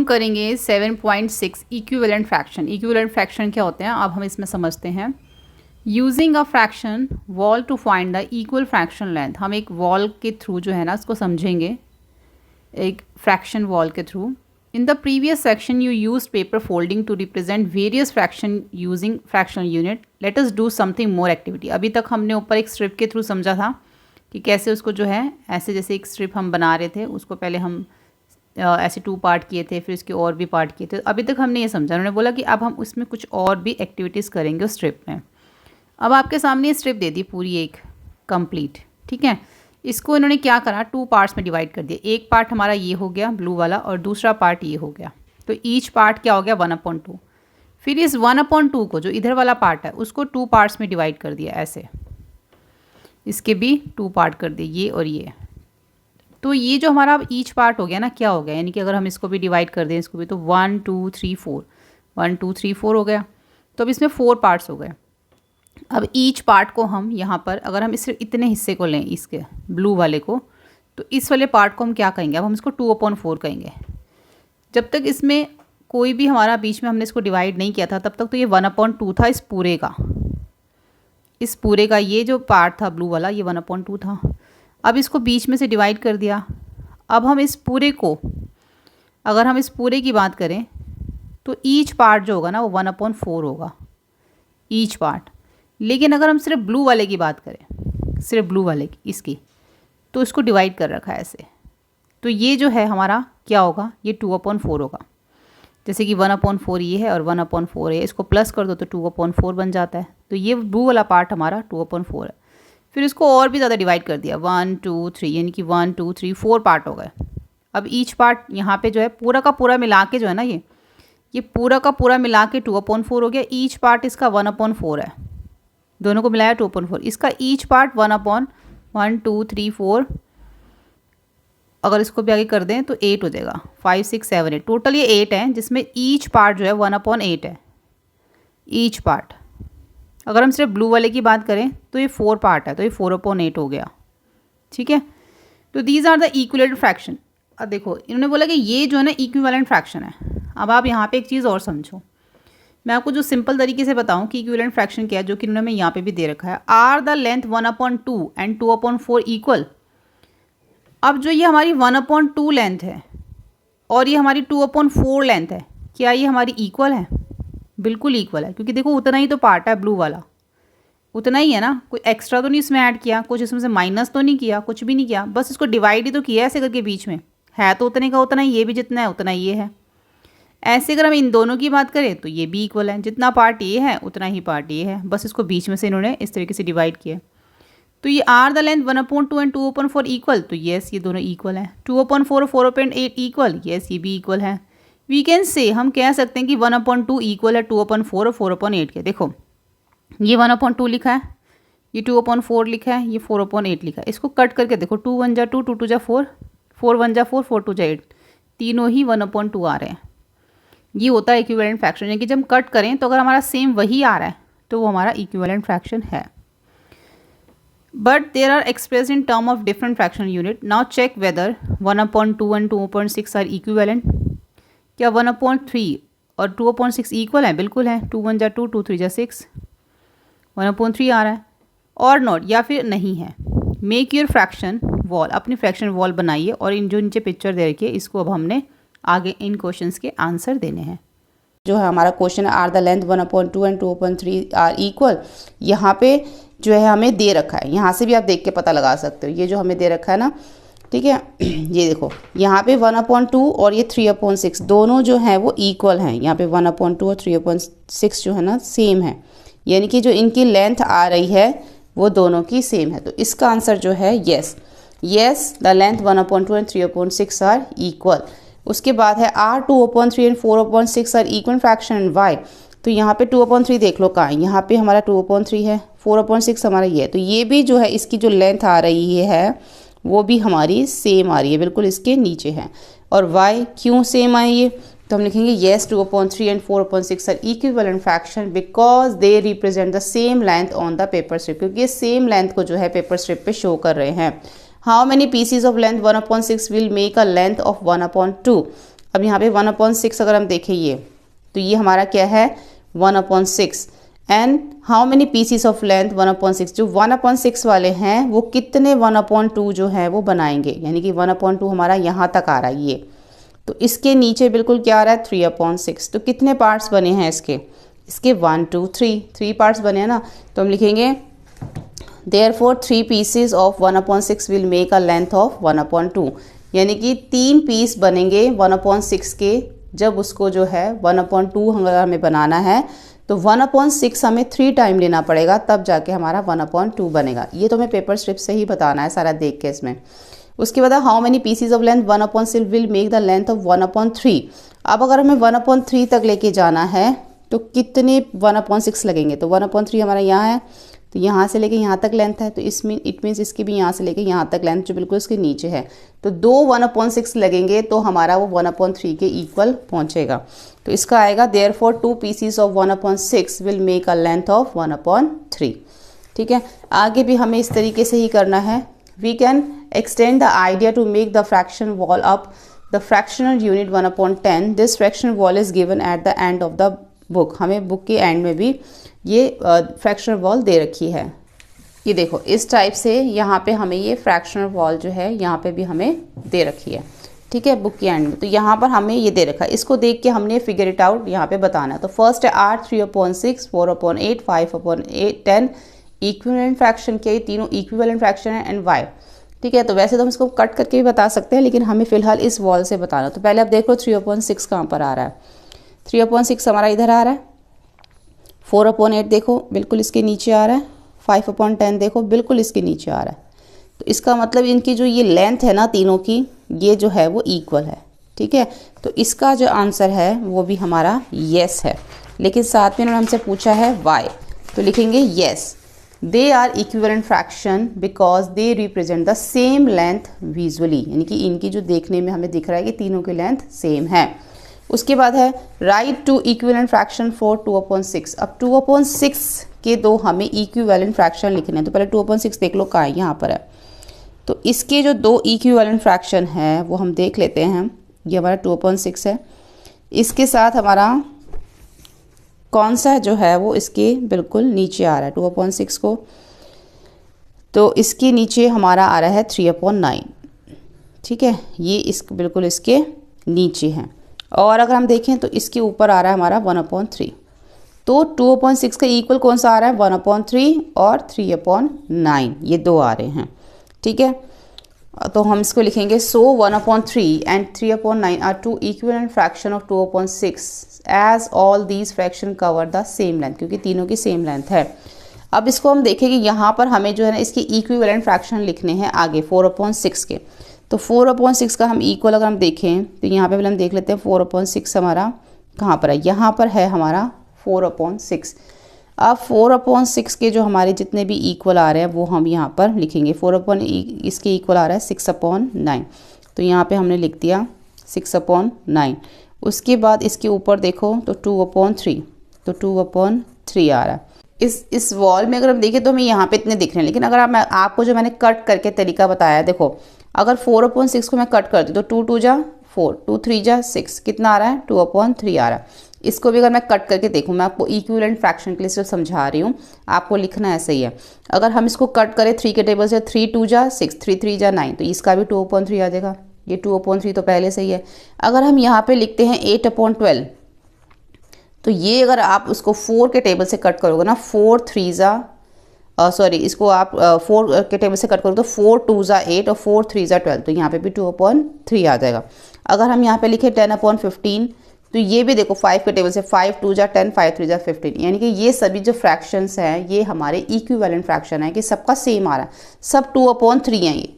करेंगे 7.6 equivalent fraction. Equivalent fraction क्या होते हैं अब हम इसमें समझते हैं। Using a fraction wall to find the equal fraction length. हम एक वॉल के थ्रू जो है ना इसको समझेंगे, एक फ्रैक्शन वॉल के थ्रू। In the previous section you use paper folding to represent various fraction using fractional unit. Let us do something more activity. अभी तक हमने ऊपर एक स्ट्रिप के थ्रू समझा था कि कैसे उसको जो है ऐसे जैसे एक स्ट्रिप हम बना रहे थे, उसको पहले हम ऐसे 2 पार्ट किए थे, फिर इसके और भी पार्ट किए थे। अभी तक हमने ये समझा। उन्होंने बोला कि अब हम उसमें कुछ और भी एक्टिविटीज़ करेंगे उस स्ट्रिप में। अब आपके सामने ये स्ट्रिप दे दी पूरी एक कंप्लीट, ठीक है। इसको इन्होंने क्या करा, 2 पार्ट्स में डिवाइड कर दिया। एक पार्ट हमारा ये हो गया ब्लू वाला और दूसरा पार्ट ये हो गया। तो ईच पार्ट क्या हो गया 1/2। फिर इस 1/2 को जो इधर वाला पार्ट है उसको 2 पार्ट्स में डिवाइड कर दिया ऐसे। इसके भी 2 पार्ट कर दिए, ये और ये। तो ये जो हमारा अब ईच पार्ट हो गया ना, क्या हो गया, यानी कि अगर हम इसको भी डिवाइड कर दें इसको भी, तो 1 2 3 4 1 2 3 4 हो गया। तो अब इसमें 4 पार्ट्स हो गए। अब ईच पार्ट को हम यहाँ पर अगर हम इस इतने हिस्से को लें इसके ब्लू वाले को, तो इस वाले पार्ट को हम क्या कहेंगे, अब हम इसको 2/4 कहेंगे। जब तक इसमें कोई भी हमारा बीच में हमने इसको डिवाइड नहीं किया था तब तक तो ये 1/2 था इस पूरे का। इस पूरे का ये जो पार्ट था ब्लू वाला ये 1/2 था। अब इसको बीच में से डिवाइड कर दिया। अब हम इस पूरे को, अगर हम इस पूरे की बात करें तो ईच पार्ट जो होगा ना वो 1/4 होगा ईच पार्ट। लेकिन अगर हम सिर्फ ब्लू वाले की बात करें, सिर्फ ब्लू वाले की इसकी, तो इसको डिवाइड कर रखा है ऐसे। तो ये जो है हमारा क्या होगा, ये 2/4 होगा। जैसे कि 1/4 ये है और 1/4 है, इसको प्लस कर दो तो 2/4 बन जाता है। तो ये ब्लू वाला पार्ट हमारा 2/4 है। फिर इसको और भी ज़्यादा डिवाइड कर दिया, 1 2 3, यानी कि 1 2 3 4 पार्ट हो गए। अब ईच पार्ट यहाँ पे जो है पूरा का पूरा मिला के जो है ना, ये पूरा का पूरा मिला के 2/4 हो गया। ईच पार्ट इसका 1/4 है, दोनों को मिलाया 2/4। इसका ईच पार्ट 1 2 3 4, अगर इसको भी आगे कर दें तो 8 हो जाएगा। 5 6 7 8, टोटल ये 8 है, जिसमें ईच पार्ट जो है 1/8 है ईच पार्ट। अगर हम सिर्फ ब्लू वाले की बात करें तो ये 4 पार्ट है, तो ये 4/8 हो गया, ठीक है। तो these are the equivalent fraction. अब देखो इन्होंने बोला कि ये जो है ना इक्विवेलेंट फ्रैक्शन है। अब आप यहाँ पे एक चीज़ और समझो, मैं आपको जो सिंपल तरीके से बताऊँ कि इक्विवेलेंट फ्रैक्शन क्या है, जो कि इन्होंने यहाँ पे भी दे रखा है। Are the length 1/2 and 2/4 equal. अब जो ये हमारी 1/2 लेंथ है और ये हमारी 2/4 लेंथ है, क्या ये हमारी इक्वल है? बिल्कुल इक्वल है, क्योंकि देखो उतना ही तो पार्ट है ब्लू वाला, उतना ही है ना, कोई एक्स्ट्रा तो नहीं इसमें ऐड किया, कुछ इसमें से माइनस तो नहीं किया, कुछ भी नहीं किया, बस इसको डिवाइड ही तो किया ऐसे करके बीच में। है तो उतने का उतना ही, ये भी जितना है उतना ये है। ऐसे अगर हम इन दोनों की बात करें तो ये भी इक्वल है, जितना पार्ट ये है उतना ही पार्ट ये है, बस इसको बीच में से इन्होंने इस तरीके से डिवाइड किया। तो ये are the length 1/2 and 2/4 equal, तो येस ये दोनों इक्वल है। 2/4 और 4/8 इक्वल, येस ये भी इक्वल है। वी कैन से, हम कह सकते हैं कि 1/2 इक्वल है 2/4 और 4/8 के। देखो ये 1/2 लिखा है, ये 2/4 लिखा है, ये 4/8 लिखा है। इसको कट करके देखो, 2 1 जा 2, 2 2 जा 4, 4 1 जा 4, 4 2 जा 8, तीनों ही 1/2 आ रहे हैं। ये होता है इक्विवेलेंट फ्रैक्शन, यानी कि जब हम कट करें तो अगर हमारा सेम वही आ रहा है तो वो हमारा इक्विवेलेंट फ्रैक्शन है। But there are express in term of different fractional unit. Now check whether 1/2 and 2/6 are equivalent. क्या 1/3 और 2/6 इक्वल है? बिल्कुल है। 2 1 जा 2, 2 3 जा 6, 1/3 आ रहा है। और नॉट, या फिर नहीं है। मेक योर फ्रैक्शन वॉल, अपनी फ्रैक्शन वॉल बनाइए और इन जो नीचे पिक्चर दे रखी है इसको अब हमने आगे इन क्वेश्चंस के आंसर देने हैं। जो है हमारा क्वेश्चन है are the length 1/2 and 2/3 are equal. यहाँ पे जो है हमें दे रखा है, यहाँ से भी आप देख के पता लगा सकते हो, ये जो हमें दे रखा है ना, ठीक है। ये देखो यहाँ पे 1/2 और ये 3/6 दोनों जो हैं वो इक्वल हैं। यहाँ पे 1/2 और 3/6 जो है ना सेम है, यानी कि जो इनकी लेंथ आ रही है वो दोनों की सेम है। तो इसका आंसर जो है yes, yes the length 1/2 and 3/6 are equal. उसके बाद है are 2/3 and 4/6 are equal fraction and why. तो यहाँ पे 2/3 देख लो कहाँ है, यहाँ पे हमारा 2/3 है, 4/6 हमारा ये है। तो ये भी जो है इसकी जो लेंथ आ रही है वो भी हमारी सेम आ रही है, बिल्कुल इसके नीचे है। और वाई क्यों सेम आई है, तो हम लिखेंगे yes 2/3 and 4/6 are equivalent fraction because they represent the same length on the paper strip, क्योंकि ये सेम लेंथ को जो है पेपर स्ट्रिप पे शो कर रहे हैं। How many PCs of length 1/6 will make a length of 1/2। अब यहाँ पे 1/6 अगर हम देखें ये, तो ये हमारा क्या है 1/6। And how many pieces of length 1/6, जो 1/6 वाले हैं वो कितने 1/2 जो है वो बनाएंगे, यानी कि 1/2 हमारा यहाँ तक आ रहा है ये। तो इसके नीचे बिल्कुल क्या आ रहा है 3/6। तो कितने पार्ट्स बने हैं इसके 1 2 3 पार्ट्स बने हैं ना। तो हम लिखेंगे therefore 3 pieces of 1/6 will make a length of 1/2, यानी कि 3 पीस बनेंगे 1/6 के। जब उसको जो है 1/2 हमें बनाना है तो 1/6 हमें 3 टाइम लेना पड़ेगा, तब जाके हमारा 1/2 बनेगा। ये तो हमें पेपर स्ट्रिप से ही बताना है सारा देख के इसमें। उसके बाद how many PCs of length 1/6 will make the length of 1/3। अब अगर हमें 1/3 तक लेके जाना है तो कितने 1/6 लगेंगे, तो 1/3 हमारा यहाँ है, तो यहाँ से लेके यहाँ तक लेंथ है, तो इसमें इट मीन्स इसकी भी यहाँ से लेके यहाँ तक लेंथ जो बिल्कुल इसके नीचे है, तो 2 1/6 लगेंगे तो हमारा वो 1/3 के इक्वल पहुँचेगा। तो इसका आएगा therefore 2 pieces of 1/6 will make a length of 1/3। ठीक है, आगे भी हमें इस तरीके से ही करना है। We can extend the idea to make the fraction wall up the fractional unit 1/10। This fractional wall is given at the end of the book. हमें बुक के एंड में भी ये फ्रैक्शनल वॉल दे रखी है। ये देखो इस टाइप से यहाँ पे हमें ये फ्रैक्शनल वॉल जो है यहाँ पे भी हमें दे रखी है। ठीक है, बुक के एंड में। तो यहाँ पर हमें ये दे रखा है, इसको देख के हमने फिगर इट आउट यहाँ पे बताना है। तो फर्स्ट है R 3/6, 4/8, 5/8, 10 इक्विवेलेंट फ्रैक्शन के, ये तीनों इक्विवेलेंट फ्रैक्शन है एंड y। ठीक है, तो वैसे तो हम इसको कट करके भी बता सकते हैं, लेकिन हमें फिलहाल इस वॉल से बताना। तो पहले आप देखो 3/6 कहाँ पर आ रहा है, 3/6 हमारा इधर आ रहा है। 4/8 देखो बिल्कुल इसके नीचे आ रहा है। 5/10 देखो बिल्कुल इसके नीचे आ रहा है। तो इसका मतलब इनकी जो ये लेंथ है ना तीनों की, ये जो है वो इक्वल है। ठीक है, तो इसका जो आंसर है वो भी हमारा येस है। लेकिन साथ में उन्होंने हमसे पूछा है वाई, तो लिखेंगे yes they are equivalent fraction because they represent the same length visually, यानी कि इनकी जो देखने में हमें दिख रहा है कि तीनों की लेंथ सेम है। उसके बाद है write two equivalent fraction for 2/6। अब 2/6 के दो हमें इक्विवेलेंट फ्रैक्शन लिखने हैं। तो पहले 2/6 देख लो कहाँ है, यहाँ पर है। तो इसके जो दो इक्विवेलेंट फ्रैक्शन है वो हम देख लेते हैं। ये हमारा 2/6 है, इसके साथ हमारा कौन सा जो है वो इसके बिल्कुल नीचे आ रहा है 2/6 को, तो इसके नीचे हमारा आ रहा है 3/9। ठीक है, ये इस बिल्कुल इसके नीचे हैं। और अगर हम देखें तो इसके ऊपर आ रहा है हमारा 1/3। तो 2/6 का इक्वल कौन सा आ रहा है 1/3 और 3/9, ये दो आ रहे हैं। ठीक है, तो हम इसको लिखेंगे so 1/3 and 3/9 are two equivalent fraction of 2/6 as all these fraction cover the same length, क्योंकि तीनों की सेम लेंथ है। अब इसको हम देखें कि यहाँ पर हमें जो है ना इसकी इक्विवेलेंट फ्रैक्शन लिखने हैं आगे 4/6 के। तो 4/6 का हम इक्वल अगर हम देखें तो यहाँ पे पहले हम देख लेते हैं 4/6 हमारा कहाँ पर है, यहाँ पर है हमारा 4/6। अब 4/6 के जो हमारे जितने भी इक्वल आ रहे हैं वो हम यहाँ पर लिखेंगे। इसके इक्वल आ रहा है 6/9, तो यहाँ पे हमने लिख दिया 6/9। उसके बाद इसके ऊपर देखो तो 2/3, तो 2/3 आ रहा है। इस वॉल में अगर हम देखें तो हमें यहाँ पे इतने दिख रहे हैं, लेकिन अगर आपको जो मैंने कट करके तरीका बताया, देखो अगर 4/6 को मैं कट कर दूँ तो 2 2 जा 4, 2 3 जा 6, कितना आ रहा है 2/3 आ रहा है। इसको भी अगर मैं कट करके देखूँ, मैं आपको इक्विवेलेंट फ्रैक्शन के लिए सिर्फ समझा रही हूँ, आपको लिखना ऐसा ही है। अगर हम इसको कट करें 3 के टेबल से, 3 2 जा 6, 3 3 जा 9, तो इसका भी 2/3 आ जाएगा। ये 2/3 तो पहले से ही है। अगर हम यहाँ पे लिखते हैं 8/12, तो ये अगर आप उसको 4 के टेबल से कट करोगे ना, 4 3 जा सॉरी इसको आप 4 के टेबल से कट करोगे तो 4 2 जा 8 और 4 3 जा 12, तो यहाँ पे भी 2/3 आ जाएगा। अगर हम यहाँ पे लिखे 10/15, तो ये भी देखो 5 के टेबल से 5 2 जा 10, 5 3 जा 15, यानी कि ये सभी जो फ्रैक्शंस हैं ये हमारे इक्विवेलेंट फ्रैक्शन है कि सबका सेम आ रहा है, सब 2/3 हैं ये।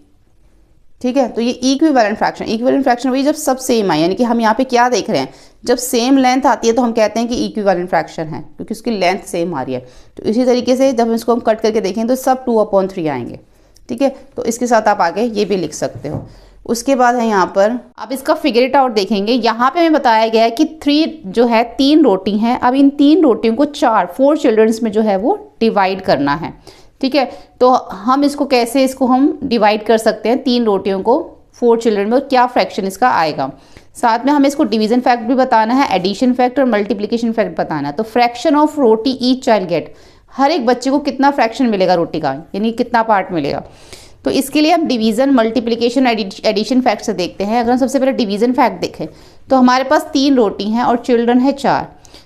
ठीक है, तो ये इक्विवेलेंट फ्रैक्शन वही जब सब सेम आए, यानी कि हम यहाँ पे क्या देख रहे हैं, जब सेम लेंथ आती है तो हम कहते हैं कि इक्विवेलेंट फ्रैक्शन है, क्योंकि उसकी लेंथ सेम आ रही है। तो इसी तरीके से जब इसको हम कट करके देखें तो सब 2/3 आएंगे। ठीक है, तो इसके साथ आप आगे ये भी लिख सकते हो। उसके बाद है यहाँ पर अब इसका फिगर इट आउट देखेंगे। यहाँ पे हमें बताया गया है कि 3 जो है 3 रोटी हैं। अब इन 3 रोटियों को 4 चिल्ड्रंस में जो है वो डिवाइड करना है। ठीक है, तो हम इसको कैसे इसको हम डिवाइड कर सकते हैं 3 रोटियों को 4 चिल्ड्रन में, क्या फ्रैक्शन इसका आएगा। साथ में हमें इसको डिवीजन फैक्ट भी बताना है, एडिशन फैक्ट और मल्टीप्लिकेशन फैक्ट बताना है। तो fraction of roti each child get, हर एक बच्चे को कितना फ्रैक्शन मिलेगा रोटी का, यानी कितना पार्ट मिलेगा। तो इसके लिए हम डिवीजन, मल्टीप्लिकेशन, एडिशन फैक्ट से देखते हैं। अगर हम सबसे पहले डिवीजन फैक्ट देखें तो हमारे पास 3 रोटी हैं और चिल्ड्रन है 4,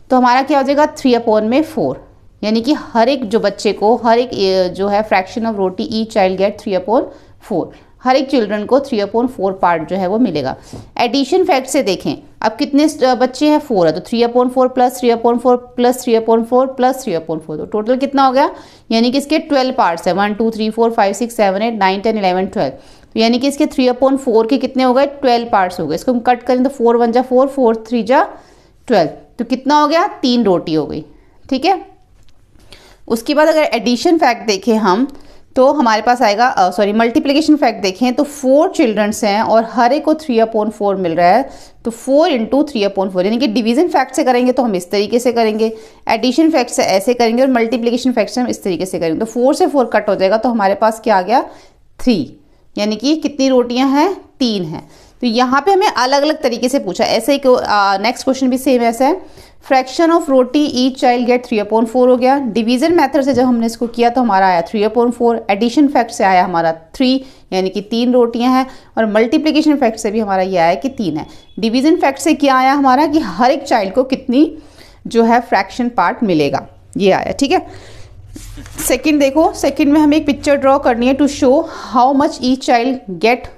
तो हमारा क्या हो जाएगा 3/4, यानी कि हर एक जो बच्चे को, हर एक जो है fraction of roti each child gate 3/4, हर एक चिल्ड्रन को 3/4 पार्ट जो है वो मिलेगा। एडिशन फैक्ट से देखें, अब कितने बच्चे हैं 4 है, तो 3/4 प्लस 3/4 प्लस 3/4 प्लस 3/4, तो टोटल कितना हो गया, यानी कि इसके 12 पार्ट्स है, 1 2 3 4 5 6 7 8 9 10 11 12, तो यानी कि इसके 3/4 के कितने हो गए 12 पार्ट्स हो गए। इसको हम कट करें तो 4 1 जा 4, 4 3 जा 12, तो कितना हो गया 3 रोटी हो गई। ठीक है, उसके बाद अगर एडिशन फैक्ट देखें हम तो हमारे पास आएगा, मल्टीप्लिकेशन फैक्ट देखें तो 4 चिल्ड्रंस हैं और हर एक को 3/4 मिल रहा है, तो 4 × 3/4, यानी कि डिवीजन फैक्ट से करेंगे तो हम इस तरीके से करेंगे, एडिशन फैक्ट से ऐसे करेंगे और मल्टीप्लिकेशन फैक्ट से हम इस तरीके से करेंगे। तो 4 से 4 कट हो जाएगा, तो हमारे पास क्या आ गया 3, यानी कि कितनी रोटियां हैं 3 हैं। तो यहाँ पे हमें अलग अलग तरीके से पूछा, ऐसे ही नेक्स्ट क्वेश्चन भी सेम ऐसा है, fraction of roti each child gate 3/4 हो गया। डिवीजन मेथड से जब हमने इसको किया तो हमारा आया 3/4, एडिशन फैक्ट से आया हमारा 3, यानी कि 3 रोटियां हैं, और मल्टीप्लिकेशन फैक्ट से भी हमारा ये आया कि 3 है। डिवीजन फैक्ट से क्या आया हमारा कि हर एक चाइल्ड को कितनी जो है फ्रैक्शन पार्ट मिलेगा, ये आया। ठीक है, सेकंड देखो, सेकंड में हमें एक पिक्चर ड्रॉ करनी है to show how much each child get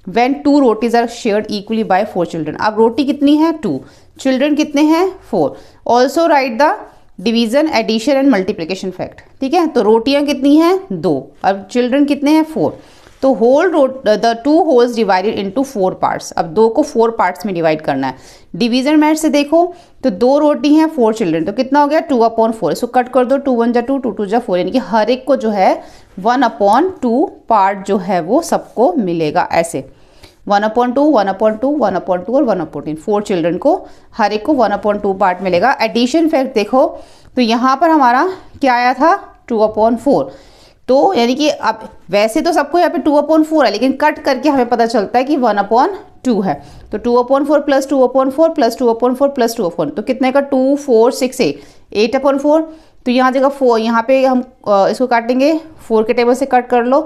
when 2 rotis are shared equally by 4 children. अब रोटी कितनी है 2, चिल्ड्रन कितने हैं 4। Also write the division, addition and multiplication fact. ठीक है, तो रोटियां कितनी हैं 2, अब चिल्ड्रन कितने हैं 4, तो the 2 holes divided into 4 parts. अब 2 को 4 पार्ट्स में डिवाइड करना है। डिवीजन मैथ से देखो तो 2 रोटी हैं 4 चिल्ड्रन, तो कितना हो गया 2/4, इसको कट कर दो, 2 1 जा 2, 2 2 जा 4, यानी कि हर एक को जो है 1/2 पार्ट जो है वो सबको मिलेगा, ऐसे 1/2 1/2 1/2 और 1/2, 4 चिल्ड्रन को हर एक को 1/2 पार्ट मिलेगा। एडिशन फैक्ट देखो तो यहाँ पर हमारा क्या आया था 2/4, तो यानी कि अब वैसे तो सबको यहाँ पे 2/4 है, लेकिन कट करके हमें पता चलता है कि 1/2 है, तो 2/4 प्लस 2/4 प्लस 2/4 प्लस 2/4, तो कितने का 2 4 6 8, 8/4, तो यहाँ जगह 4, यहाँ पे हम इसको काटेंगे 4 के टेबल से कट कर लो,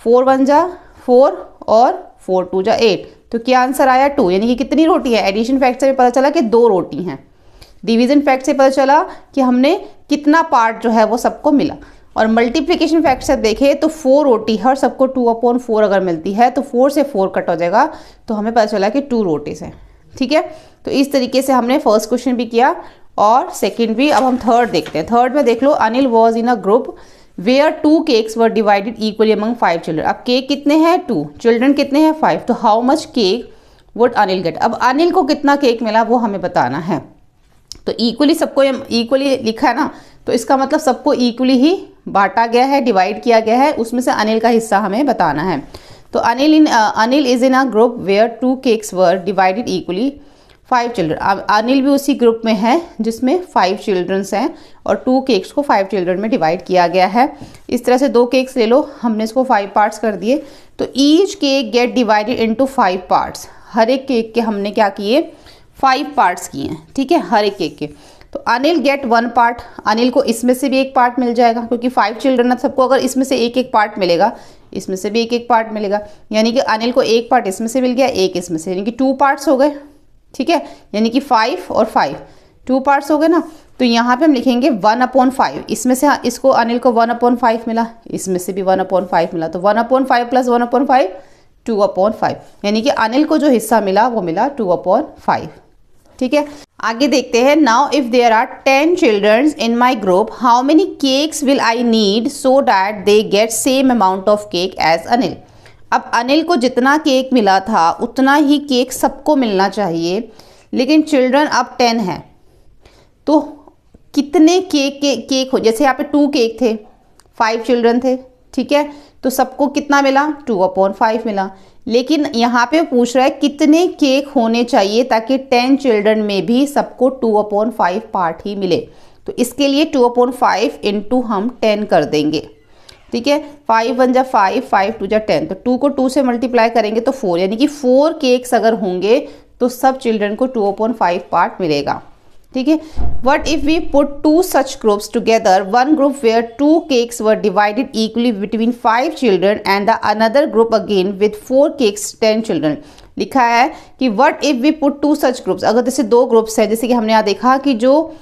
4 1 जा 4 और 4 2 जा 8, तो क्या आंसर आया 2, यानी कि कितनी रोटी है। एडिशन फैक्ट से भी पता चला कि 2 रोटी हैं, डिवीजन फैक्ट से पता चला कि हमने कितना पार्ट जो है वो सबको मिला, और मल्टीप्लिकेशन फैक्ट से देखें तो 4 रोटी है और सबको 2/4 अगर मिलती है तो 4 से 4 कट हो जाएगा, तो हमें पता चला कि 2 रोटीज हैं। ठीक है, तो इस तरीके से हमने फर्स्ट क्वेश्चन भी किया और सेकंड भी। अब हम थर्ड देखते हैं। थर्ड में देख लो, Anil was in a group where 2 cakes were divided equally among 5 children. अब केक कितने हैं 2, चिल्ड्रन कितने हैं 5, तो how much cake would Anil get. अब अनिल को कितना केक मिला वो हमें बताना है। तो इक्वली सबको इक्वली लिखा है ना, तो इसका मतलब सबको इक्वली ही बांटा गया है, डिवाइड किया गया है, उसमें से अनिल का हिस्सा हमें बताना है। तो Anil is in a group where 2 cakes were divided equally 5 children. अब अनिल भी उसी ग्रुप में है जिसमें 5 चिल्ड्रंस हैं और 2 केक्स को 5 चिल्ड्रन में डिवाइड किया गया है। इस तरह से 2 केक्स ले लो, हमने इसको 5 पार्ट्स कर दिए, तो each cake get divided into 5 parts. हर एक केक के हमने क्या किए 5 पार्ट्स किए हैं। ठीक है, हर एक केक के। तो अनिल गेट 1 पार्ट, अनिल को इसमें से भी एक पार्ट मिल जाएगा, क्योंकि 5 चिल्ड्रन है, सबको अगर इसमें से एक एक पार्ट मिलेगा, इसमें से भी एक एक पार्ट मिलेगा, यानी कि अनिल को एक पार्ट इसमें से मिल गया, एक इसमें से, यानी कि 2 पार्ट्स हो गए। ठीक है, यानी कि 5 और 5 2 पार्ट्स हो गए ना। तो यहाँ पे हम लिखेंगे 1/5, इसमें से इसको अनिल को 1/5 मिला, इसमें से भी 1/5 मिला, तो 1/5 प्लस 1/5 2/5, यानी कि अनिल को जो हिस्सा मिला वो मिला 2/5। ठीक है, आगे देखते हैं। Now if there are 10 children in my group, how many cakes will I need so that they get same amount of cake as Anil. अब अनिल को जितना केक मिला था उतना ही केक सबको मिलना चाहिए, लेकिन चिल्ड्रन अब 10 हैं, तो कितने केक हो, जैसे यहाँ पे 2 केक थे, 5 चिल्ड्रन थे, ठीक है, तो सबको कितना मिला 2/5 मिला। लेकिन यहाँ पे पूछ रहा है कितने केक होने चाहिए ताकि 10 चिल्ड्रन में भी सबको 2/5 पार्ट ही मिले। तो इसके लिए 2/5 इंटू हम 10 कर देंगे। ठीक है, 5 1 जा 5, 5 2 जा 10, तो 2 को 2 से मल्टीप्लाई करेंगे तो 4, यानी कि 4 केक्स अगर होंगे तो सब चिल्ड्रन को 2/5 पार्ट मिलेगा। ठीक है। What if we put 2 such groups together, one group where 2 cakes were divided equally between 5 children and the another group again with 4 cakes 10 children. लिखा है कि what if we put 2 such groups, अगर जैसे 2 groups हैं, जैसे कि हमने यहाँ देखा कि जो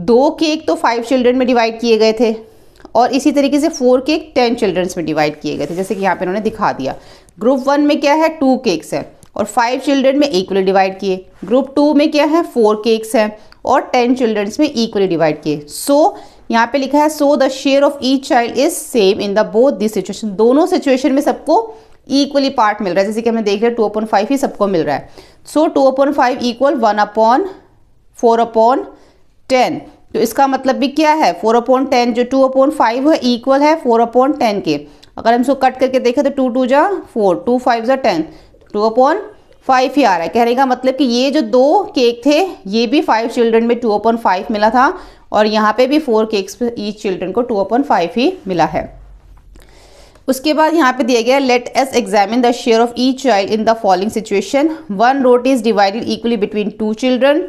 2 केक तो 5 चिल्ड्रन में डिवाइड किए गए थे और इसी तरीके से 4 केक 10 चिल्ड्रंस में डिवाइड किए गए थे, जैसे कि यहाँ पे उन्होंने दिखा दिया। ग्रुप 1 में क्या है, 2 केक्स है और 5 चिल्ड्रन में इक्वली डिवाइड किए। ग्रुप 2 में क्या है, 4 केक्स हैं और 10 चिल्ड्रंस में इक्वली डिवाइड किए। सो यहाँ पे लिखा है so the share of each child is same in the both this situation. दोनों सिचुएशन में सबको इक्वली पार्ट मिल रहा है, जैसे कि हमें देख रहे हैं 2/5 ही सबको मिल रहा है। सो 2/5 इक्वल 1/4/10। तो इसका मतलब भी क्या है, 4/10 जो 2/5 है इक्वल है 4/10 के। अगर हम इसको कट करके देखें तो 2 2 जा 4, 2 5 जा 10, 2/5 ही आ रहा है। कहने का मतलब कि ये जो 2 केक थे ये भी 5 चिल्ड्रन में 2/5 मिला था और यहाँ पे भी 4 केक्स ईच चिल्ड्रन को 2/5 ही मिला है। उसके बाद यहाँ पे दिया गया let us examine the share of each child in the following situation. 1 roti is divided equally between 2 children.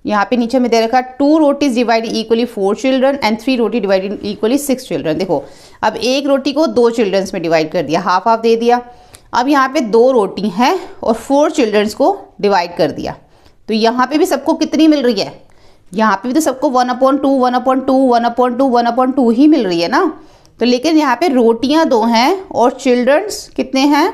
यहाँ पे नीचे में दे रखा 2 rotis divided equally 4 children and 3 roti divided equally 6 children. देखो अब एक रोटी को 2 चिल्ड्रंस में डिवाइड कर दिया, हाफ हाफ दे दिया। अब यहाँ पे 2 रोटी हैं और 4 चिल्ड्रंस को डिवाइड कर दिया, तो यहाँ पे भी सबको कितनी मिल रही है, यहाँ पे भी तो सबको 1/2 1/2 1/2 1/2 ही मिल रही है ना। तो लेकिन यहाँ पे रोटियाँ 2 हैं और चिल्ड्रंस कितने हैं,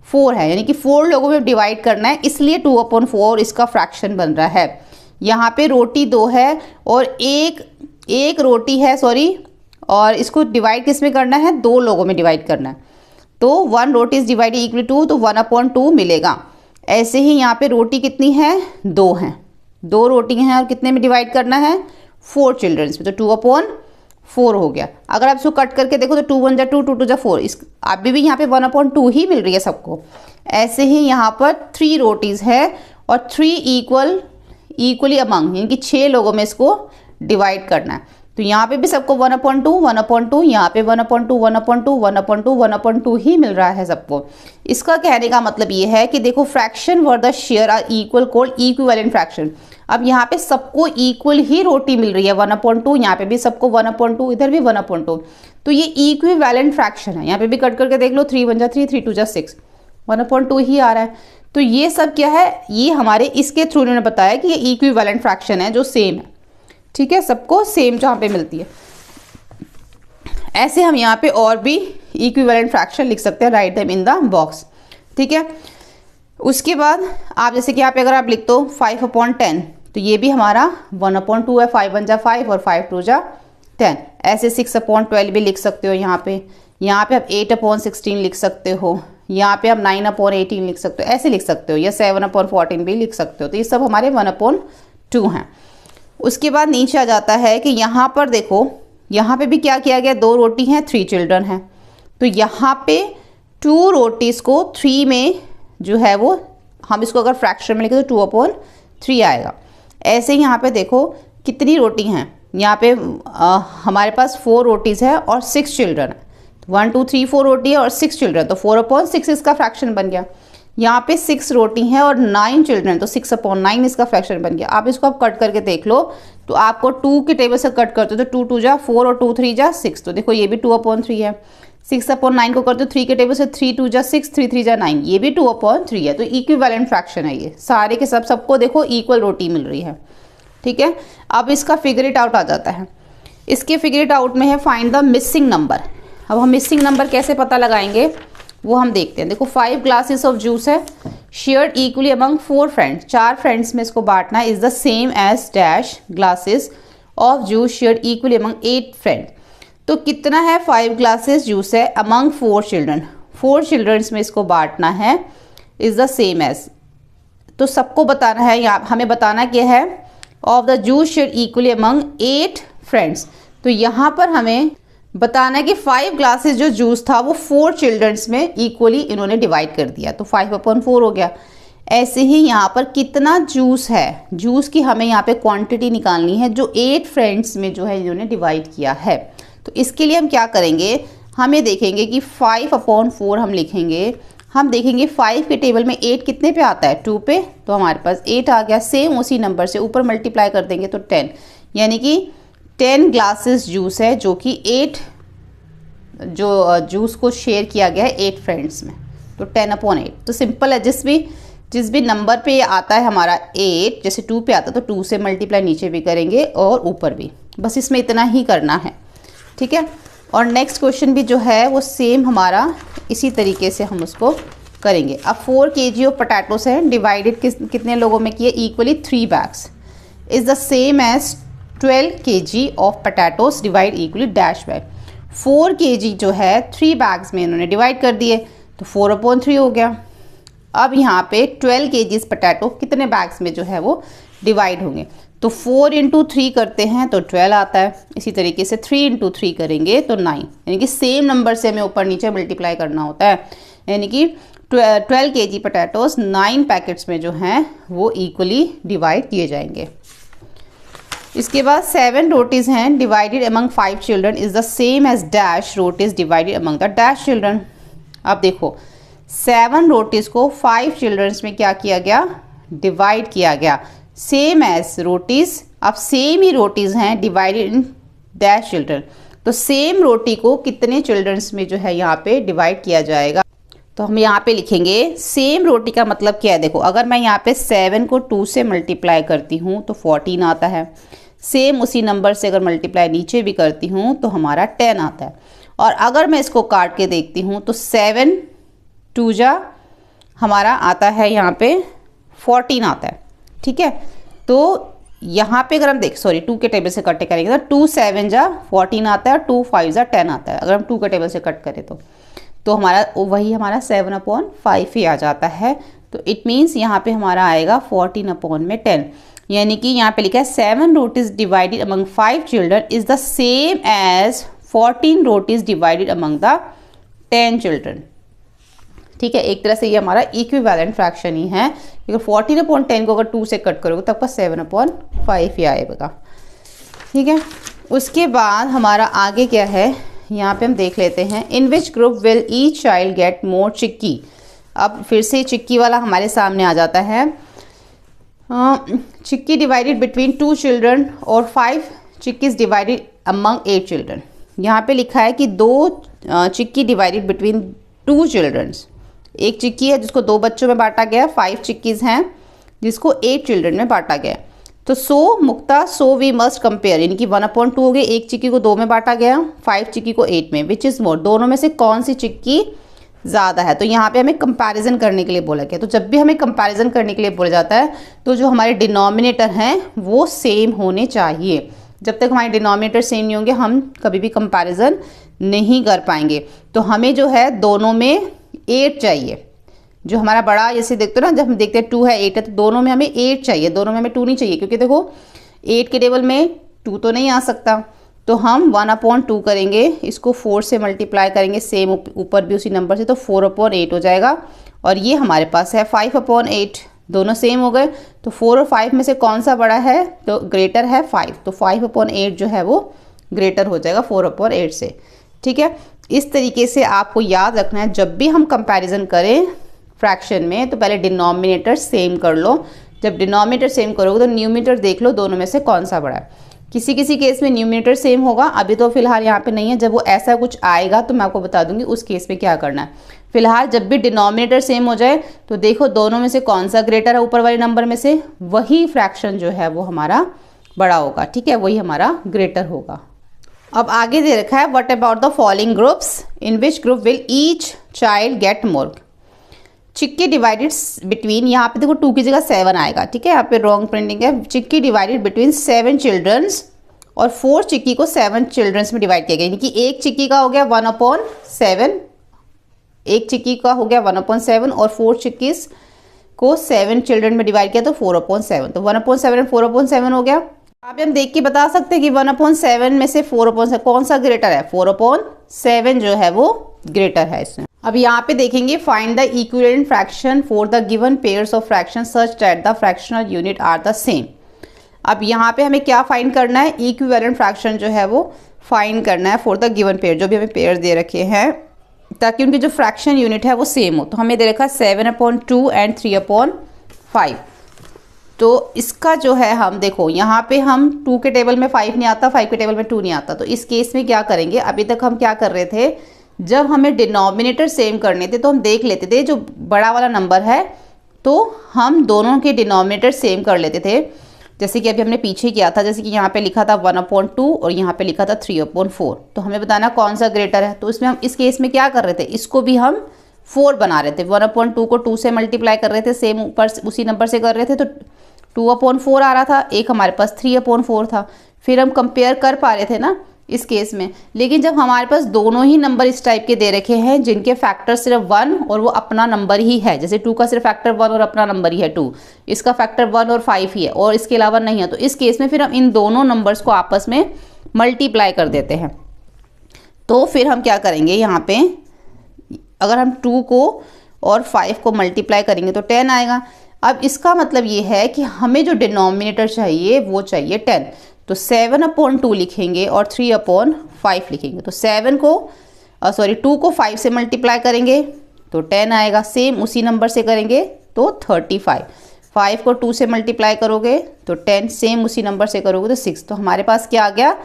4 है, यानी कि 4 लोगों में डिवाइड करना है, इसलिए 2/4 इसका फ्रैक्शन बन रहा है। यहाँ पे रोटी 2 है और एक रोटी है सॉरी, और इसको डिवाइड किस में करना है, 2 लोगों में डिवाइड करना है। तो 1 रोटी इज डिवाइडेड इक्वली 2, तो 1/2 मिलेगा। ऐसे ही यहाँ पे रोटी कितनी है, 2 हैं, 2 रोटी हैं और कितने में डिवाइड करना है, 4 चिल्ड्रंस में, तो 2/4 हो गया। अगर आप इसको कट करके देखो तो 2 1 जा 2, 2 2 जा 4, इस अभी भी यहाँ पे 1/2 ही मिल रही है सबको। ऐसे ही यहाँ पर 3 रोटीज़ है और 3 इक्वली अमंग, यानी कि 6 लोगों में इसको डिवाइड करना है। तो यहाँ पे भी सबको 1/2 यहाँ पे 1/2 1/2 ही मिल रहा है सबको। इसका कहने का मतलब ये है कि देखो fraction were the share are equal called equivalent fraction. अब यहाँ पे सबको इक्वल ही रोटी मिल रही है 1/2, यहाँ पे भी सबको 1/2, इधर भी 1/2, तो ये इक्विवेलेंट फ्रैक्शन है। यहाँ पे भी कट करके देख लो 3 1 जा 3, 3 2 जा 6, 1/2 ही आ रहा है। तो ये सब क्या है, ये हमारे इसके थ्रू उन्होंने बताया कि ये इक्विवेलेंट फ्रैक्शन है जो सेम है। ठीक है, सबको सेम जहाँ पे मिलती है। ऐसे हम यहाँ पे और भी इक्विवेलेंट फ्रैक्शन लिख सकते हैं, write them in the box. ठीक है, उसके बाद आप जैसे कि यहाँ पे अगर आप लिख दो 5/10, तो ये भी हमारा 1/2 है, 5 1 जा 5 और 5 2 जा 10। ऐसे 6/12 भी लिख सकते हो यहाँ पे आप 8/16 लिख सकते हो, यहाँ पे आप 9/18 लिख सकते हो, ऐसे लिख सकते हो, या 7/14 भी लिख सकते हो। तो ये सब हमारे 1/2 हैं। उसके बाद नीचे आ जाता है कि यहाँ पर देखो, यहाँ पे भी क्या किया गया, 2 रोटी हैं 3 चिल्ड्रन हैं, तो यहाँ पे 2 रोटीज़ को 3 में जो है वो हम इसको अगर फ्रैक्शन में लिखें तो 2/3 आएगा। ऐसे ही यहाँ पे देखो कितनी रोटी हैं, यहाँ पे हमारे पास 4 रोटीज़ है और 6 चिल्ड्रन है, 1 2 3 4 रोटी है और 6 चिल्ड्रन, तो 4/6 इसका फ्रैक्शन बन गया। यहाँ पे 6 रोटी हैं और 9 चिल्ड्रन, तो 6/9 इसका फ्रैक्शन बन गया। आप इसको आप कट करके देख लो, तो आपको 2 के टेबल से कट करते हो तो 2 2 जा 4 और 2 3 जा 6, तो देखो ये भी 2/3 है। 6/9 को करते हो 3 के टेबल से 3 2 जा 6, 3 3 जा 9, ये भी 2/3 है। तो इक्विवेलेंट फ्रैक्शन है ये, सारे के सबको देखो इक्वल रोटी मिल रही है। ठीक है, अब इसका फिगर इट आउट आ जाता है। इसके फिगर इट आउट में है फाइंड द मिसिंग नंबर। अब हम मिसिंग नंबर कैसे पता लगाएंगे वो हम देखते हैं। देखो 5 ग्लासेस ऑफ जूस है, shared equally among 4 friends, 4 friends में इसको बांटना है, is the same as dash glasses of juice shared equally among 8 friends. तो कितना है, 5 ग्लासेस जूस है अमंग 4 चिल्ड्रन, 4 चिल्ड्रंस में इसको बांटना है, इज द सेम एज, तो सबको बताना है, यहाँ हमें बताना क्या है, of the juice shared equally among 8 friends. तो यहाँ पर हमें बताना है कि 5 ग्लासेस जो जूस था वो 4 चिल्ड्रंस में इक्वली इन्होंने डिवाइड कर दिया, तो 5/4 हो गया। ऐसे ही यहाँ पर कितना जूस है, जूस की हमें यहाँ पे क्वांटिटी निकालनी है जो 8 फ्रेंड्स में जो है इन्होंने डिवाइड किया है। तो इसके लिए हम क्या करेंगे, हम ये देखेंगे कि 5/4 हम लिखेंगे हम देखेंगे 5 के टेबल में 8 कितने पे आता है, 2 पे, तो हमारे पास 8 आ गया। सेम उसी नंबर से ऊपर मल्टीप्लाई कर देंगे तो 10, यानी कि 10 ग्लासेस जूस है, जो कि 8 जो जूस को शेयर किया गया है 8 फ्रेंड्स में, तो 10/8। तो सिंपल है, जिस भी नंबर पे आता है हमारा 8, जैसे 2 पे आता है तो 2 से मल्टीप्लाई नीचे भी करेंगे और ऊपर भी, बस इसमें इतना ही करना है, ठीक है। और नेक्स्ट क्वेश्चन भी जो है वो सेम हमारा इसी तरीके से हम उसको करेंगे। अब 4 kg ऑफ पोटैटोस है, डिवाइडेड कितने लोगों में किए, equally 3 bags, is the same as 12 kg of potatoes divide equally dash by. 4 kg जो है 3 बैग्स में इन्होंने डिवाइड कर दिए, तो 4/3 हो गया। अब यहाँ पे 12 kg पोटैटो कितने बैग्स में जो है वो डिवाइड होंगे, तो 4 × 3 करते हैं तो 12 आता है। इसी तरीके से 3 × 3 करेंगे तो 9, यानी कि सेम नंबर से हमें ऊपर नीचे मल्टीप्लाई करना होता है, यानी कि 12 kg पोटैटोस 9 पैकेट्स में जो हैं वो इक्वली डिवाइड किए जाएंगे। इसके बाद 7 रोटीज़ हैं, divided among 5 children is the same as dash rotis divided among the dash children. अब देखो 7 रोटीज़ को 5 चिल्ड्रंस में क्या किया गया, डिवाइड किया गया, सेम एज रोटीज़। अब सेम ही रोटीज़ हैं डिवाइडेड इन डैश चिल्ड्रन, तो सेम रोटी को कितने चिल्ड्रंस में जो है यहाँ पे डिवाइड किया जाएगा। तो हम यहाँ पे लिखेंगे सेम रोटी का मतलब क्या है, देखो अगर मैं यहाँ पे 7 को 2 से मल्टीप्लाई करती हूँ तो 14 आता है। सेम उसी नंबर से अगर मल्टीप्लाई नीचे भी करती हूँ तो हमारा 10 आता है। और अगर मैं इसको काट के देखती हूँ तो 7 2 जा हमारा आता है यहाँ पे 14 आता है, ठीक है। तो यहाँ पे अगर हम 2 के टेबल से कट करेंगे तो 2 7 जा 14 आता है और 2 5 जा 10 आता है। अगर हम 2 के टेबल से कट करें तो हमारा वही हमारा 7/5 ही आ जाता है। तो इट मीन्स यहाँ पे हमारा आएगा 14/10, यानी कि यहाँ पे लिखा है 7 rotis divided among 5 children is the same as 14 rotis divided among the 10 children, ठीक है। एक तरह से ये हमारा इक्विवेलेंट फ्रैक्शन ही है, क्योंकि 14/10 को अगर 2 से कट करोगे तब का 7/5 ही आएगा, ठीक है। उसके बाद हमारा आगे क्या है, यहाँ पे हम देख लेते हैं, in which group will each child get more chikki. अब फिर से चिक्की वाला हमारे सामने आ जाता है। चिक्की डिवाइडेड बिटवीन 2 चिल्ड्रन और 5 चिक्कीज डिवाइडेड अमंग 8 चिल्ड्रन। यहाँ पे लिखा है कि 2 चिक्की डिवाइडेड बिटवीन 2 चिल्ड्रंस, एक चिक्की है जिसको 2 बच्चों में बांटा गया, 5 चिक्कीज हैं जिसको 8 चिल्ड्रन में बांटा गया। तो सो वी मस्ट कंपेयर, यानी कि 1/2 हो गए, एक चिक्की को 2 में बांटा गया, 5 चिक्की को 8 में, विच इज़ मोर, दोनों में से कौन सी चिक्की ज़्यादा है। तो यहाँ पे हमें कंपैरिजन करने के लिए बोला गया। तो जब भी हमें कंपैरिजन करने के लिए बोला जाता है तो जो हमारे डिनोमिनेटर हैं वो सेम होने चाहिए। जब तक हमारे डिनोमिनेटर सेम नहीं होंगे हम कभी भी कंपैरिजन नहीं कर पाएंगे। तो हमें जो है दोनों में 8 चाहिए, जो हमारा बड़ा जैसे देखते हो ना, जब हम देखते हैं 2 है 8 है, तो दोनों में हमें 8 चाहिए, दोनों में हमें 2 नहीं चाहिए, क्योंकि देखो 8 के टेबल में 2 तो नहीं आ सकता। तो हम 1/2 करेंगे, इसको 4 से मल्टीप्लाई करेंगे, सेम ऊपर भी उसी नंबर से, तो 4/8 हो जाएगा। और ये हमारे पास है 5/8, दोनों सेम हो गए। तो 4 और 5 में से कौन सा बड़ा है, तो ग्रेटर है 5, तो 5/8 जो है वो ग्रेटर हो जाएगा 4/8 से, ठीक है। इस तरीके से आपको याद रखना है, जब भी हम कंपैरिजन करें फ्रैक्शन में तो पहले डिनोमिनेटर सेम कर लो। जब डिनोमिनेटर सेम करोगे तो न्यूमिनेटर देख लो दोनों में से कौन सा बड़ा है। किसी किसी केस में न्यूमिनेटर सेम होगा, अभी तो फिलहाल यहाँ पे नहीं है। जब वो ऐसा कुछ आएगा तो मैं आपको बता दूंगी उस केस में क्या करना है। फिलहाल जब भी डिनोमिनेटर सेम हो जाए तो देखो दोनों में से कौन सा ग्रेटर है, ऊपर वाले नंबर में से वही फ्रैक्शन जो है वो हमारा बड़ा होगा, ठीक है, वही हमारा ग्रेटर होगा। अब आगे दे रखा है, what about the following groups, in which group will each child get more. Chikki divided between, यहाँ पे देखो 2 की जगह 7 आएगा, ठीक है, यहाँ पे रॉन्ग प्रिंटिंग है। चिक्की डिवाइडेड बिटवीन 7 चिल्ड्रंस, और 4 चिक्की को 7 चिल्ड्रंस में डिवाइड किया गया, यानी कि एक चिक्की का हो गया 1/7, एक चिक्की का हो गया 1/7, और 4 चिक्कीज को 7 चिल्ड्रन में डिवाइड किया तो 4/7, तो 1/7 और 4/7 हो गया। आप हम देख के बता सकते हैं कि 1/7 में से 4/7 कौन सा ग्रेटर है, 4/7 जो है वो ग्रेटर है इसमें। अब यहाँ पे देखेंगे, find the equivalent fraction for the given pairs of fraction such that the fractional unit are the same. अब यहाँ पे हमें क्या फाइंड करना है, इक्विवेलेंट फ्रैक्शन जो है वो फाइंड करना है फॉर द गिवन पेयर, जो भी हमें पेयर्स दे रखे हैं ताकि उनकी जो फ्रैक्शन यूनिट है वो सेम हो। तो हमें दे रखा है 7/2 एंड 3/5। तो इसका जो है हम देखो यहाँ पे हम 2 के टेबल में 5 नहीं आता, 5 के टेबल में 2 नहीं आता। तो इस केस में क्या करेंगे, अभी तक हम क्या कर रहे थे, जब हमें डिनोमिनेटर सेम करने थे तो हम देख लेते थे जो बड़ा वाला नंबर है तो हम दोनों के डिनोमिनेटर सेम कर लेते थे। जैसे कि अभी हमने पीछे किया था, जैसे कि यहाँ पे लिखा था 1/2 और यहाँ पे लिखा था 3/4। तो हमें बताना कौन सा ग्रेटर है। तो इसमें हम इस केस में क्या कर रहे थे, इसको भी हम 4 बना रहे थे। 1/2 को 2 से मल्टीप्लाई कर रहे थे, सेम ऊपर उसी नंबर से कर रहे थे, तो 2/4 आ रहा था। एक हमारे पास 3/4 था। फिर हम कंपेयर कर पा रहे थे ना इस केस में। लेकिन जब हमारे पास दोनों ही नंबर इस टाइप के दे रखे हैं जिनके फैक्टर सिर्फ 1 और वो अपना नंबर ही है, जैसे 2 का सिर्फ फैक्टर 1 और अपना नंबर ही है 2, इसका फैक्टर 1 और 5 ही है और इसके अलावा नहीं है, तो इस केस में फिर हम इन दोनों नंबर्स को आपस में मल्टीप्लाई कर देते हैं। तो फिर हम क्या करेंगे, यहाँ पे अगर हम 2 को और 5 को मल्टीप्लाई करेंगे तो 10 आएगा। अब इसका मतलब ये है कि हमें जो डिनोमिनेटर चाहिए वो चाहिए 10। तो 7/2 लिखेंगे और 3/5 लिखेंगे। तो 2 को 5 से मल्टीप्लाई करेंगे तो 10 आएगा। सेम उसी नंबर से करेंगे तो 35। 5 को 2 से मल्टीप्लाई करोगे तो 10, सेम उसी नंबर से करोगे तो 6। तो हमारे पास क्या आ गया,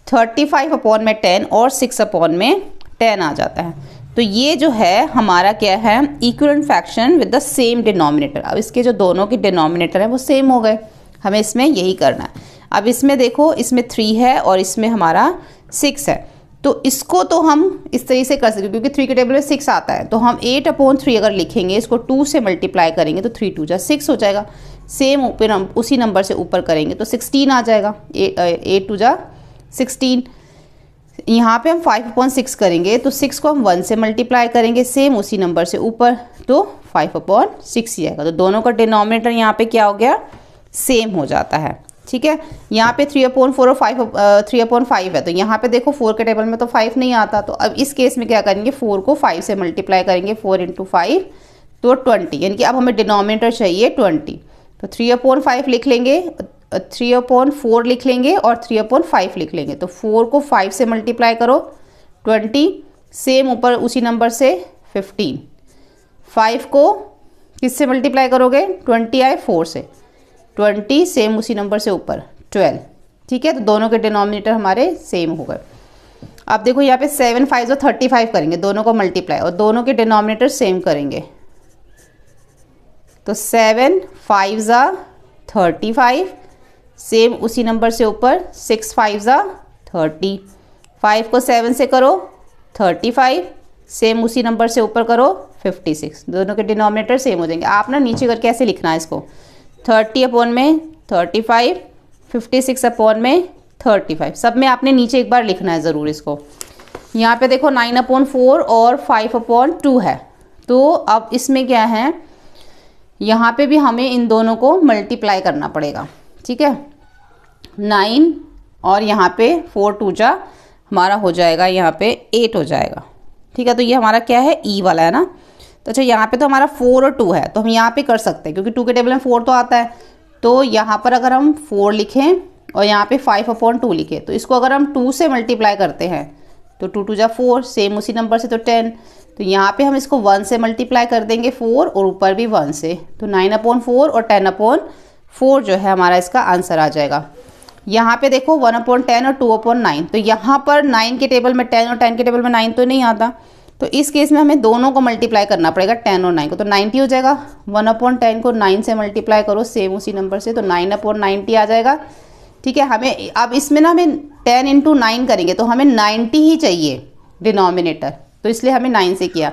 35/10 और 6/10 आ जाता है। तो ये जो है हमारा क्या है, equivalent fraction with the same denominator. अब इसके जो दोनों के डिनोमिनेटर हैं वो सेम हो गए, हमें इसमें यही करना है। अब इसमें देखो, इसमें 3 है और इसमें हमारा 6 है। तो इसको तो हम इस तरीके से कर सकते हैं क्योंकि 3 के टेबल में 6 आता है। तो हम 8/3 अगर लिखेंगे, इसको 2 से मल्टीप्लाई करेंगे तो 3 2 जा 6 हो जाएगा। सेम ऊपर उसी नंबर से ऊपर करेंगे तो 16 आ जाएगा। 8 2 जा 16। यहाँ पे हम 5/6 करेंगे तो 6 को हम 1 से मल्टीप्लाई करेंगे, सेम उसी नंबर से ऊपर, तो 5/6 ही आएगा। तो दोनों का डिनोमिनेटर यहाँ पे क्या हो गया, सेम हो जाता है। ठीक है, यहाँ पे 3/4 और 3/5 है। तो यहाँ पे देखो 4 के टेबल में तो 5 नहीं आता। तो अब इस केस में क्या करेंगे, 4 को 5 से मल्टीप्लाई करेंगे, 4 × 5 तो 20, यानी कि अब हमें डिनोमिनेटर चाहिए 20। तो 3/5 लिख लेंगे, 3/4 लिख लेंगे और 3/5 लिख लेंगे। तो 4 को 5 से मल्टीप्लाई करो 20, सेम ऊपर उसी नंबर से 15। 5 को किससे मल्टीप्लाई करोगे, 20 आए 4 से, 20 सेम उसी नंबर से ऊपर 12। ठीक है, तो दोनों के डिनोमिनेटर हमारे सेम हो गए। अब देखो यहाँ पे 7 5 और 35 करेंगे, दोनों को मल्टीप्लाई और दोनों के डिनोमिनेटर सेम करेंगे। तो 7 5 35, सेम उसी नंबर से ऊपर 6 5 30। 5 को 7 से करो 35, सेम उसी नंबर से ऊपर करो 56। दोनों के डिनोमिनेटर सेम हो जाएंगे। आप ना नीचे करके ऐसे लिखना है इसको, 30/35, 56/35, सब में आपने नीचे एक बार लिखना है ज़रूर इसको। यहाँ पे देखो 9/4 और 5/2 है। तो अब इसमें क्या है, यहाँ पे भी हमें इन दोनों को मल्टीप्लाई करना पड़ेगा। ठीक है, 9 और यहाँ पे 4 2 जा हमारा हो जाएगा, यहाँ पे 8 हो जाएगा। ठीक है, तो ये हमारा क्या है, ई वाला है ना। तो अच्छा, यहाँ पे तो हमारा 4 और 2 है, तो हम यहाँ पे कर सकते हैं क्योंकि 2 के टेबल में 4 तो आता है। तो यहाँ पर अगर हम 4 लिखें और यहाँ पे 5/2 लिखें, तो इसको अगर हम 2 से मल्टीप्लाई करते हैं तो 2 2 जा 4, सेम उसी नंबर से तो 10। तो यहाँ पे हम इसको 1 से मल्टीप्लाई कर देंगे 4 और ऊपर भी 1 से, तो 9/4 और 10/4 जो है हमारा इसका आंसर आ जाएगा। यहाँ पे देखो 1/10 और 2/9। तो यहाँ पर 9 के टेबल में 10 और 10 के टेबल में 9 तो नहीं आता। तो इस केस में हमें दोनों को मल्टीप्लाई करना पड़ेगा, 10 और 9 को, तो 90 हो जाएगा। 1/10 को 9 से मल्टीप्लाई करो, सेम उसी नंबर से, तो 9/90 आ जाएगा। ठीक है, हमें अब इसमें ना हमें 10 × 9 करेंगे तो हमें 90 ही चाहिए डिनोमिनेटर, तो इसलिए हमें 9 से किया।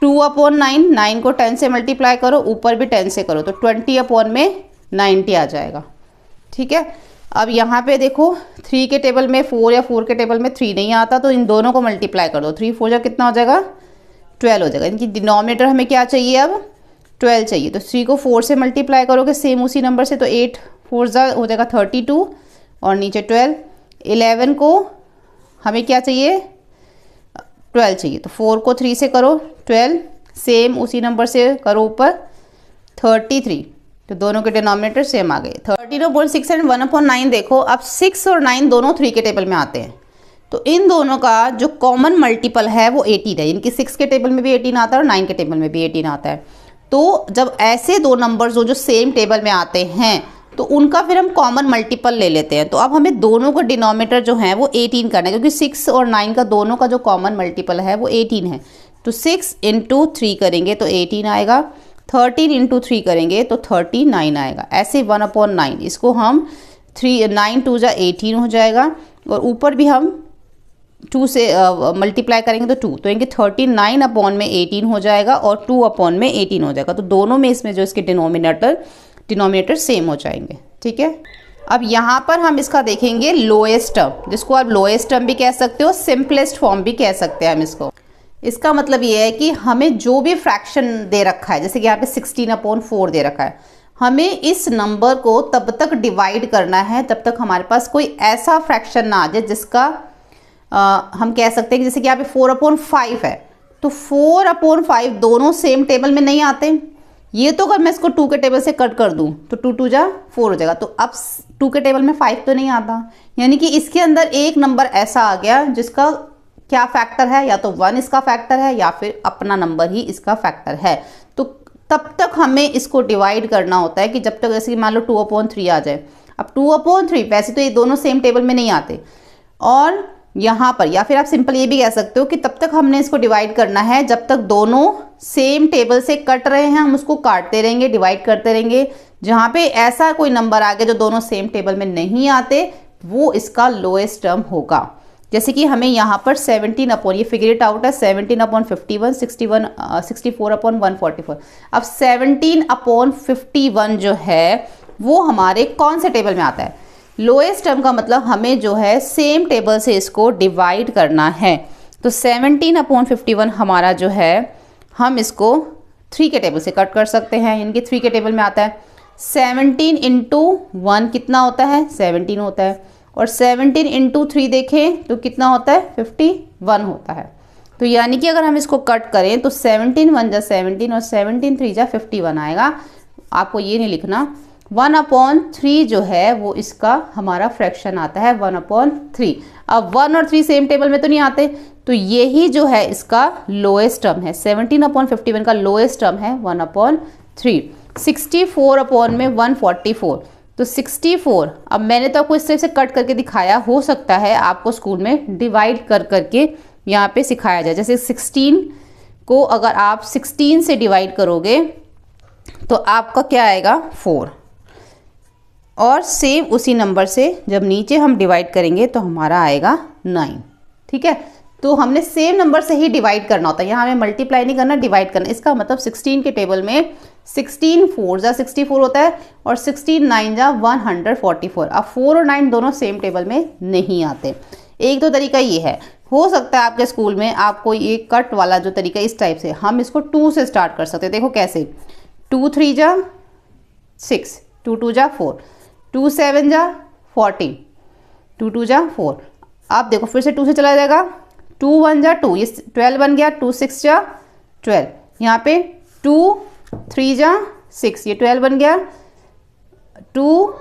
2/9, 9 को 10 से मल्टीप्लाई करो, ऊपर भी 10 से करो, तो 20/90 आ जाएगा। ठीक है, अब यहाँ पे देखो 3 के टेबल में 4 या 4 के टेबल में 3 नहीं आता, तो इन दोनों को मल्टीप्लाई कर दो। 3 4 जा कितना हो जाएगा, 12 हो जाएगा। इनकी डिनोमिनेटर हमें क्या चाहिए, अब 12 चाहिए। तो 3 को 4 से मल्टीप्लाई करोगे, सेम उसी नंबर से, तो 8 4 जा हो जाएगा 32 और नीचे 12। 11 को हमें क्या चाहिए, 12 चाहिए, तो 4 को 3 से करो 12, सेम उसी नंबर से करो ऊपर 33। तो दोनों के डिनोमिनेटर सेम आ गए। 13/6 एंड 1/9 देखो, अब 6 और 9 दोनों 3 के टेबल में आते हैं। तो इन दोनों का जो कॉमन मल्टीपल है वो 18 है, इनकी 6 के टेबल में भी 18 आता है और 9 के टेबल में भी 18 आता है। तो जब ऐसे दो नंबर्स जो सेम टेबल में आते हैं तो उनका फिर हम कॉमन मल्टीपल ले लेते हैं। तो अब हमें दोनों का डिनोमिनेटर जो है वो 18 करना है, क्योंकि 6 और 9 का दोनों का जो कॉमन मल्टीपल है वो 18 है। तो 6 इंटू 3 करेंगे तो 18 आएगा, 13 इंटू 3 करेंगे तो 39 आएगा। ऐसे 1/9 इसको हम 9 2 जा 18 हो जाएगा, और ऊपर भी हम 2 से मल्टीप्लाई करेंगे तो 2, तो इनके 39 अपॉन में 18 हो जाएगा और 2 अपॉन में 18 हो जाएगा। तो दोनों में इसमें जो इसके डिनोमिनेटर सेम हो जाएंगे। ठीक है, अब यहाँ पर हम इसका देखेंगे लोएस्ट टर्म, जिसको आप लोएस्ट टर्म भी कह सकते हो, सिंपलेस्ट फॉर्म भी कह सकते हैं हम इसको। इसका मतलब ये है कि हमें जो भी फ्रैक्शन दे रखा है, जैसे कि यहाँ पे 16/4 दे रखा है, हमें इस नंबर को तब तक डिवाइड करना है तब तक हमारे पास कोई ऐसा फ्रैक्शन ना आ जाए जिसका हम कह सकते हैं कि जैसे कि यहाँ पे 4/5 है, तो 4/5 दोनों सेम टेबल में नहीं आते। ये तो अगर मैं इसको 2 के टेबल से कट कर दूं तो 2 2 जा 4 हो जाएगा। तो अब 2 के टेबल में 5 तो नहीं आता, यानी कि इसके अंदर एक नंबर ऐसा आ गया जिसका क्या फैक्टर है, या तो 1 इसका फैक्टर है या फिर अपना नंबर ही इसका फैक्टर है। तो तब तक हमें इसको डिवाइड करना होता है कि जब तक, जैसे कि मान लो 2/3 आ जाए। अब 2/3 वैसे तो ये दोनों सेम टेबल में नहीं आते, और यहाँ पर, या फिर आप सिंपल ये भी कह सकते हो कि तब तक हमने इसको डिवाइड करना है जब तक दोनों सेम टेबल से कट रहे हैं, हम उसको काटते रहेंगे, डिवाइड करते रहेंगे। जहाँ पे ऐसा कोई नंबर आ गया जो दोनों सेम टेबल में नहीं आते, वो इसका लोएस्ट टर्म होगा। जैसे कि हमें यहाँ पर 17 अपॉन, ये फिगर इट आउट है, 17/51, 64/144। अब 17/51 जो है वो हमारे कौन से टेबल में आता है? लोएस्ट टर्म का मतलब हमें जो है सेम टेबल से इसको डिवाइड करना है। तो 17/51 हमारा जो है, हम इसको 3 के टेबल से कट कर सकते हैं, यानी कि 3 के टेबल में आता है। 17 इंटू 1 कितना होता है? 17 होता है, और 17 इंटू 3 देखें तो कितना होता है? 51 होता है। तो यानी कि अगर हम इसको कट करें तो 17 1 जा 17 और 17 3 जा 51 आएगा। आपको ये नहीं लिखना, 1/3 जो है वो इसका हमारा फ्रैक्शन आता है 1/3। अब 1 और 3 सेम टेबल में तो नहीं आते, तो यही जो है इसका लोएस्ट टर्म है। 17/51 का लोएस्ट टर्म है 1/3। 64/144, तो 64, अब मैंने तो आपको इस तरह से कट करके दिखाया, हो सकता है आपको स्कूल में डिवाइड कर करके यहाँ पे सिखाया जाए। जैसे 16 को अगर आप 16 से डिवाइड करोगे तो आपका क्या आएगा? 4, और सेम उसी नंबर से जब नीचे हम डिवाइड करेंगे तो हमारा आएगा 9। ठीक है, तो हमने सेम नंबर से ही डिवाइड करना होता है, यहाँ हमें मल्टीप्लाई नहीं करना, डिवाइड करना। इसका मतलब 16 के टेबल में 16 4 जा 64 होता है, और 16 9 जा 144। अब 4 और 9 दोनों सेम टेबल में नहीं आते। एक तो तरीका ये है, हो सकता है आपके स्कूल में आपको ये कट वाला जो तरीका इस टाइप से, हम इसको 2 से स्टार्ट कर सकते हैं। देखो कैसे, 2 3 जा 6, 2 2 जा 4, 2 7 जा 14, 2 2 जा 4। अब देखो फिर से 2 से चला जाएगा, 2 1 जा 2, ये 12 बन गया, 2 6 जा 12, यहाँ पे 2 3 जा 6, ये 12 बन गया, 2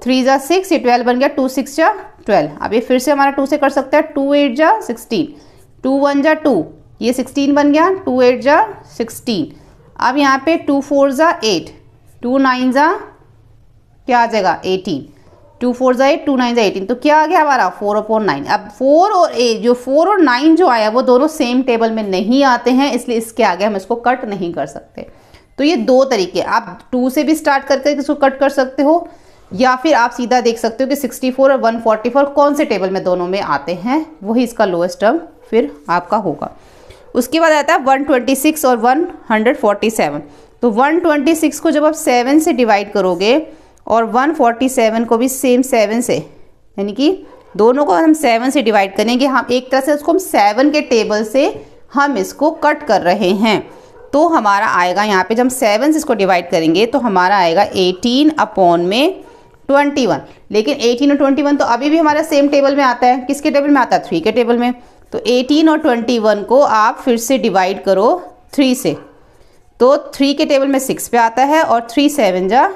3 जा 6, ये 12 बन गया, 2 6 जा 12। अब ये फिर से हमारा 2 से कर सकते हैं, 2 8 जा 16, 2 1 जा 2, ये 16 बन गया, 2 8 जा 16। अब यहाँ पे 2 4 जा 8, 2 9 जा क्या आ जाएगा? 18, 2 4 जा 8, 2 9 जा 18, तो क्या आ गया हमारा? 4/9। अब 4 और 8, जो 4 और 9 जो आया वो दोनों सेम टेबल में नहीं आते हैं, इसलिए इसके आगे हम इसको कट नहीं कर सकते। तो ये दो तरीके, आप 2 से भी स्टार्ट करके इसको कट कर सकते हो, या फिर आप सीधा देख सकते हो कि 64 और 144 कौन से टेबल में दोनों में आते हैं, वही इसका लोएस्ट टर्म फिर आपका होगा। उसके बाद आता है 126 और 147। तो 126 को जब आप 7 से डिवाइड करोगे और 147 को भी सेम 7 से, यानी कि दोनों को हम 7 से डिवाइड करेंगे, हम एक तरह से उसको हम 7 के टेबल से हम इसको कट कर रहे हैं। तो हमारा आएगा यहाँ पे, जब हम 7 से इसको डिवाइड करेंगे तो हमारा आएगा 18/21। लेकिन 18 और 21 तो अभी भी हमारा सेम टेबल में आता है। किसके टेबल में आता है? 3 के टेबल में। तो 18 और 21 को आप फिर से डिवाइड करो 3 से, तो 3 के टेबल में 6 पे आता है, और 3 7 जा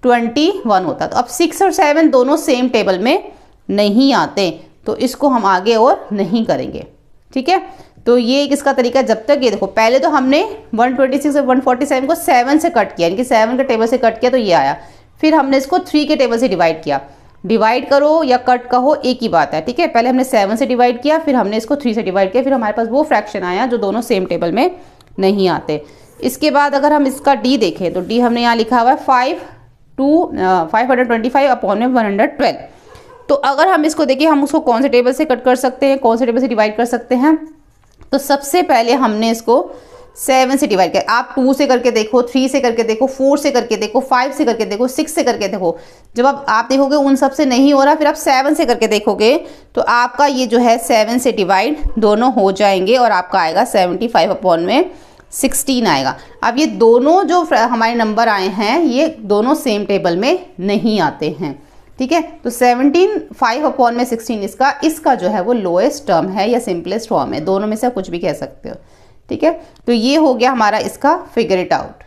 21 होता है। तो अब 6 और 7 दोनों सेम टेबल में नहीं आते, तो इसको हम आगे और नहीं करेंगे, ठीक है। तो ये एक इसका तरीका, जब तक ये देखो पहले तो हमने 126 और 147 को 7 से कट किया, यानी कि 7 के टेबल से कट किया तो ये आया, फिर हमने इसको 3 के टेबल से डिवाइड किया। डिवाइड करो या कट कहो एक ही बात है, ठीक है। पहले हमने 7 से डिवाइड किया, फिर हमने इसको 3 से डिवाइड किया, फिर हमारे पास वो फ्रैक्शन आया जो दोनों सेम टेबल में नहीं आते। इसके बाद अगर हम इसका डी देखें तो डी हमने यहाँ लिखा हुआ है 525 अपॉन में 112। तो अगर हम इसको देखें हम उसको कौन से टेबल से कट कर सकते हैं, कौन से टेबल से डिवाइड कर सकते हैं। तो सबसे पहले हमने इसको 7 से डिवाइड किया। आप 2 से करके देखो, 3 से करके देखो, 4 से करके देखो, 5 से करके देखो, 6 से करके देखो। जब आप देखोगे उन सब से नहीं हो रहा, फिर आप 7 से करके देखोगे तो आपका ये जो है 7 से डिवाइड दोनों हो जाएंगे और आपका आएगा 75 अपॉन में 16 आएगा। अब ये दोनों जो हमारे नंबर आए हैं ये दोनों सेम टेबल में नहीं आते हैं, ठीक है। तो 75 अपॉन में 16 इसका जो है वो लोएस्ट टर्म है या सिंपलेस्ट फॉर्म है, दोनों में से आप कुछ भी कह सकते हो, ठीक है। तो ये हो गया हमारा इसका फिगर इट आउट।